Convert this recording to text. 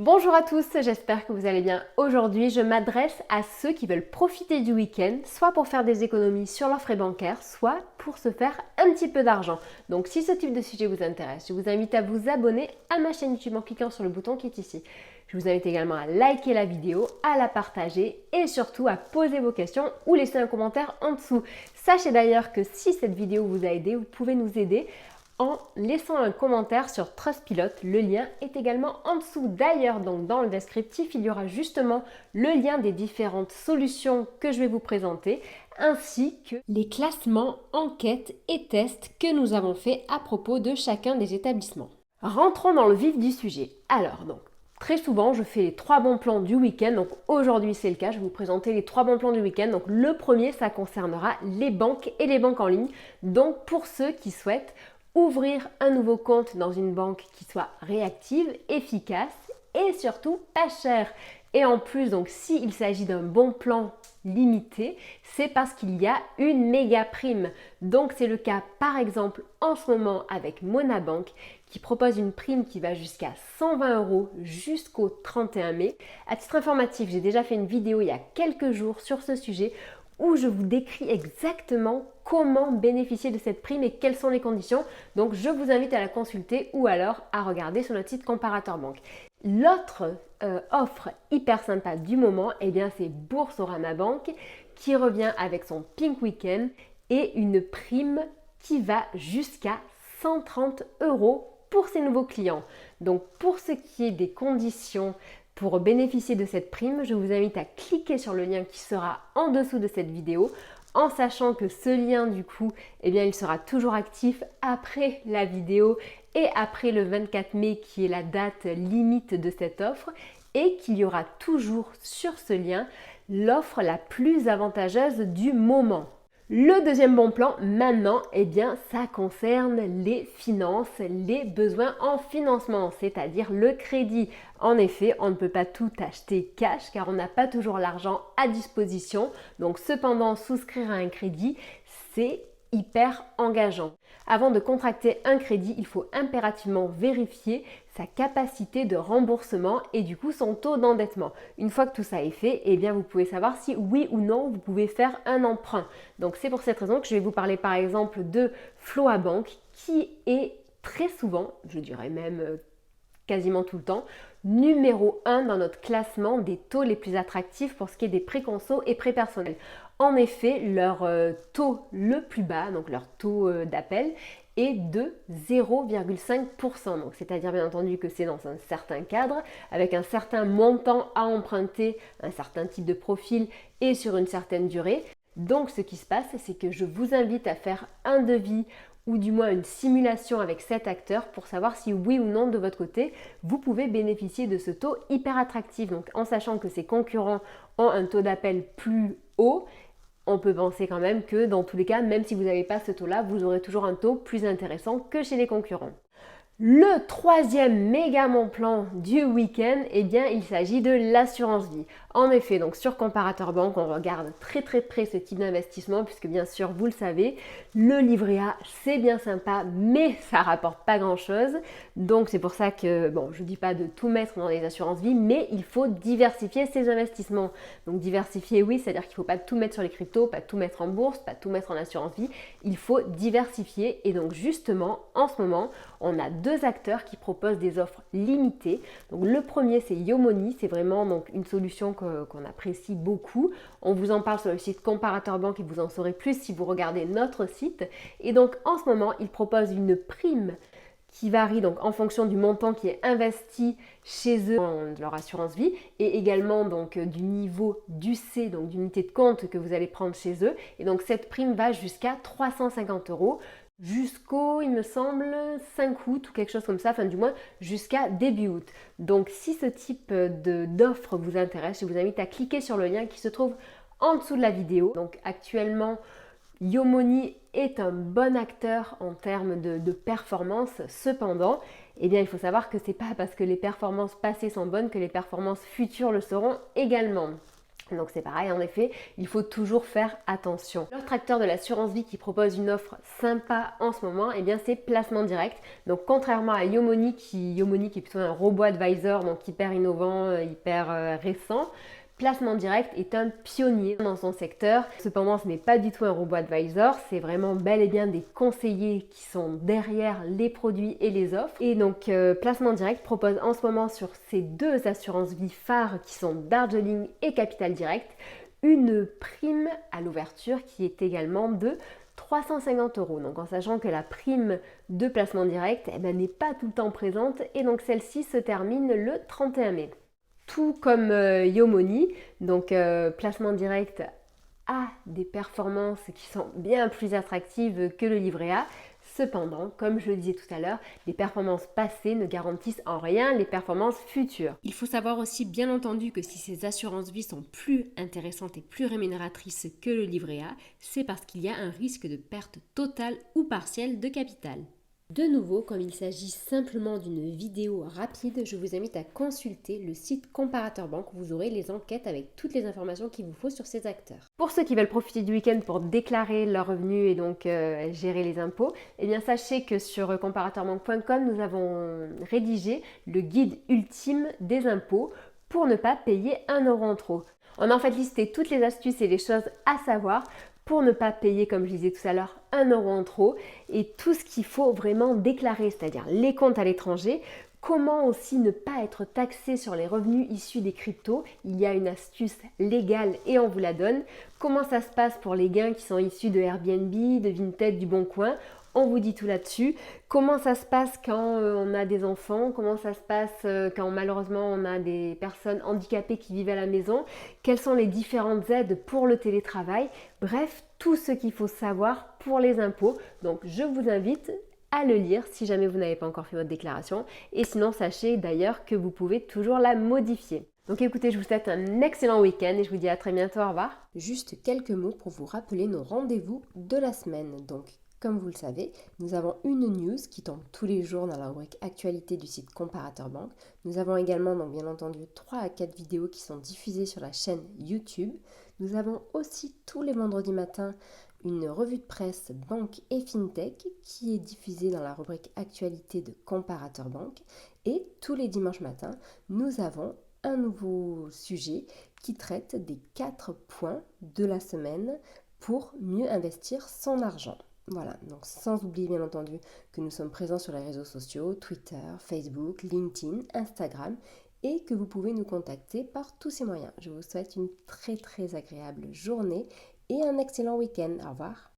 Bonjour à tous, j'espère que vous allez bien. Aujourd'hui, je m'adresse à ceux qui veulent profiter du week-end, soit pour faire des économies sur leurs frais bancaires, soit pour se faire un petit peu d'argent. Donc si ce type de sujet vous intéresse, je vous invite à vous abonner à ma chaîne YouTube en cliquant sur le bouton qui est ici. Je vous invite également à liker la vidéo, à la partager et surtout à poser vos questions ou laisser un commentaire en dessous. Sachez d'ailleurs que si cette vidéo vous a aidé, vous pouvez nous aider en laissant un commentaire sur Trustpilot. Le lien est également en dessous. D'ailleurs, donc dans le descriptif, il y aura justement le lien des différentes solutions que je vais vous présenter, ainsi que les classements, enquêtes et tests que nous avons fait à propos de chacun des établissements. Rentrons dans le vif du sujet. Alors, donc, très souvent, je fais les 3 bons plans du week-end. Donc aujourd'hui, c'est le cas. Je vais vous présenter les 3 bons plans du week-end. Donc le premier, ça concernera les banques et les banques en ligne. Donc pour ceux qui souhaitent ouvrir un nouveau compte dans une banque qui soit réactive, efficace et surtout pas cher. Et en plus, donc s'il s'agit d'un bon plan limité, c'est parce qu'il y a une méga prime. Donc c'est le cas par exemple en ce moment avec Monabank qui propose une prime qui va jusqu'à 120 € jusqu'au 31 mai. À titre informatif, j'ai déjà fait une vidéo il y a quelques jours sur ce sujet où je vous décris exactement comment bénéficier de cette prime et quelles sont les conditions. Donc je vous invite à la consulter ou alors à regarder sur notre site Comparateur Banque. L'autre offre hyper sympa du moment, eh bien c'est Boursorama Bank qui revient avec son Pink Weekend et une prime qui va jusqu'à 130 € pour ses nouveaux clients. Donc pour ce qui est des conditions pour bénéficier de cette prime, je vous invite à cliquer sur le lien qui sera en dessous de cette vidéo, en sachant que ce lien du coup, eh bien, il sera toujours actif après la vidéo et après le 24 mai qui est la date limite de cette offre et qu'il y aura toujours sur ce lien l'offre la plus avantageuse du moment. Le deuxième bon plan, maintenant, eh bien, ça concerne les finances, les besoins en financement, c'est-à-dire le crédit. En effet, on ne peut pas tout acheter cash car on n'a pas toujours l'argent à disposition. Donc, cependant, souscrire à un crédit, c'est hyper engageant. Avant de contracter un crédit, il faut impérativement vérifier sa capacité de remboursement et du coup son taux d'endettement. Une fois que tout ça est fait, eh bien vous pouvez savoir si oui ou non vous pouvez faire un emprunt. Donc c'est pour cette raison que je vais vous parler par exemple de Floabank qui est très souvent, je dirais même quasiment tout le temps, numéro 1 dans notre classement des taux les plus attractifs pour ce qui est des prêts conso et prêts personnels. En effet, leur taux le plus bas, donc leur taux d'appel, est de 0,5%. Donc, c'est-à-dire bien entendu que c'est dans un certain cadre, avec un certain montant à emprunter, un certain type de profil et sur une certaine durée. Donc, ce qui se passe, c'est que je vous invite à faire un devis ou du moins une simulation avec cet acteur pour savoir si oui ou non de votre côté, vous pouvez bénéficier de ce taux hyper attractif. Donc en sachant que ses concurrents ont un taux d'appel plus haut, on peut penser quand même que dans tous les cas, même si vous n'avez pas ce taux-là, vous aurez toujours un taux plus intéressant que chez les concurrents. Le troisième méga bon plan du week-end, eh bien, il s'agit de l'assurance vie. En effet, donc sur Comparateur Banque, on regarde très très près ce type d'investissement puisque bien sûr, vous le savez, le livret A, c'est bien sympa, mais ça rapporte pas grand-chose. Donc c'est pour ça que, bon, je ne dis pas de tout mettre dans les assurances vie, mais il faut diversifier ses investissements. Donc diversifier, oui, c'est-à-dire qu'il ne faut pas tout mettre sur les cryptos, pas tout mettre en bourse, pas tout mettre en assurance vie. Il faut diversifier et donc justement, en ce moment, on a deux acteurs qui proposent des offres limitées. Donc le premier c'est Yomoni, c'est vraiment donc une solution qu'on apprécie beaucoup. On vous en parle sur le site Comparateur Banque et vous en saurez plus si vous regardez notre site. Et donc en ce moment, ils proposent une prime qui varie donc en fonction du montant qui est investi chez eux dans leur assurance vie et également donc du niveau d'UC, donc d'unité de compte que vous allez prendre chez eux. Et donc cette prime va jusqu'à 350 € jusqu'au, il me semble, 5 août ou quelque chose comme ça, enfin du moins jusqu'à début août. Donc si ce type d'offre vous intéresse, je vous invite à cliquer sur le lien qui se trouve en dessous de la vidéo. Donc actuellement, Yomoni est un bon acteur en termes de performance. Cependant, eh bien, il faut savoir que ce n'est pas parce que les performances passées sont bonnes que les performances futures le seront également. Donc c'est pareil, en effet, il faut toujours faire attention. L'autre acteur de l'assurance vie qui propose une offre sympa en ce moment, eh bien c'est Placement Direct. Donc contrairement à Yomoni qui est plutôt un robot advisor, donc hyper innovant, hyper récent, Placement Direct est un pionnier dans son secteur. Cependant, ce n'est pas du tout un robot advisor, c'est vraiment bel et bien des conseillers qui sont derrière les produits et les offres. Et donc, Placement Direct propose en ce moment sur ces deux assurances vie phares qui sont Darjeeling et Capital Direct, une prime à l'ouverture qui est également de 350 €. Donc en sachant que la prime de Placement Direct n'est pas tout le temps présente et donc celle-ci se termine le 31 mai. Tout comme Yomoni, donc Placement Direct a des performances qui sont bien plus attractives que le livret A. Cependant, comme je le disais tout à l'heure, les performances passées ne garantissent en rien les performances futures. Il faut savoir aussi bien entendu que si ces assurances vie sont plus intéressantes et plus rémunératrices que le livret A, c'est parce qu'il y a un risque de perte totale ou partielle de capital. De nouveau, comme il s'agit simplement d'une vidéo rapide, je vous invite à consulter le site Comparateur Banque où vous aurez les enquêtes avec toutes les informations qu'il vous faut sur ces acteurs. Pour ceux qui veulent profiter du week-end pour déclarer leurs revenus et donc gérer les impôts, eh bien sachez que sur comparateurbanque.com, nous avons rédigé le guide ultime des impôts pour ne pas payer 1 € en trop. On a en fait listé toutes les astuces et les choses à savoir pour ne pas payer, comme je disais tout à l'heure, 1 € en trop et tout ce qu'il faut vraiment déclarer, c'est-à-dire les comptes à l'étranger, comment aussi ne pas être taxé sur les revenus issus des cryptos. Il y a une astuce légale et on vous la donne. Comment ça se passe pour les gains qui sont issus de Airbnb, de Vinted, du Bon Coin. On vous dit tout là-dessus. Comment ça se passe quand on a des enfants? Comment ça se passe quand malheureusement on a des personnes handicapées qui vivent à la maison? Quelles sont les différentes aides pour le télétravail? Bref, tout ce qu'il faut savoir pour les impôts. Donc je vous invite à le lire si jamais vous n'avez pas encore fait votre déclaration. Et sinon, sachez d'ailleurs que vous pouvez toujours la modifier. Donc écoutez, je vous souhaite un excellent week-end et je vous dis à très bientôt. Au revoir. Juste quelques mots pour vous rappeler nos rendez-vous de la semaine. Donc, comme vous le savez, nous avons une news qui tombe tous les jours dans la rubrique actualité du site Comparateur Banque. Nous avons également, donc bien entendu, 3 à 4 vidéos qui sont diffusées sur la chaîne YouTube. Nous avons aussi tous les vendredis matins une revue de presse banque et fintech qui est diffusée dans la rubrique actualité de Comparateur Banque. Et tous les dimanches matins, nous avons un nouveau sujet qui traite des 4 points de la semaine pour mieux investir son argent. Voilà, donc sans oublier bien entendu que nous sommes présents sur les réseaux sociaux, Twitter, Facebook, LinkedIn, Instagram et que vous pouvez nous contacter par tous ces moyens. Je vous souhaite une très agréable journée et un excellent week-end. Au revoir.